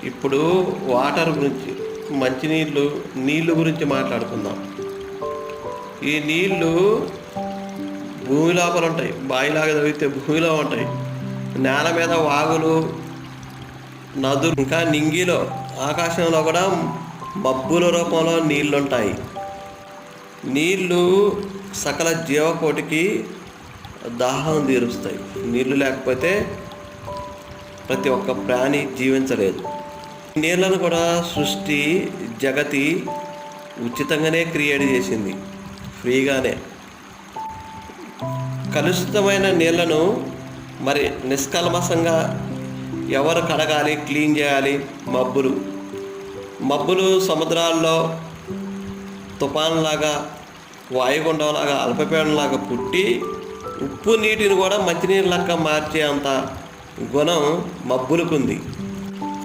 ఇప్పుడు వాటర్ గురించి, నీళ్ళు గురించి మాట్లాడుకుందాం. ఈ నీళ్ళు భూమి లోపల ఉంటాయి, బావిలాగా తవ్వితే భూమిలో ఉంటాయి. నేల మీద వాగులు, నదులు, ఇంకా నింగిలో, ఆకాశంలో కూడా మబ్బుల రూపంలో నీళ్ళు ఉంటాయి. నీళ్ళు సకల జీవకోటికి దాహం తీరుస్తాయి. నీళ్ళు లేకపోతే ప్రతి ఒక్క ప్రాణి జీవించలేదు. నీళ్ళను కూడా సృష్టి, జగతి ఉచితంగానే క్రియేట్ చేసింది, ఫ్రీగానే. కలుషితమైన నీళ్లను మరి నిష్కల్మషంగా ఎవరు కడగాలి, క్లీన్ చేయాలి? మబ్బులు సముద్రాల్లో తుఫాన్లాగా, వాయుగుండంలాగా, అల్పపీడనంలాగా పుట్టి ఉప్పు నీటిని కూడా మంచినీళ్ళ లెక్క మార్చే అంత గుణం మబ్బులకుంది.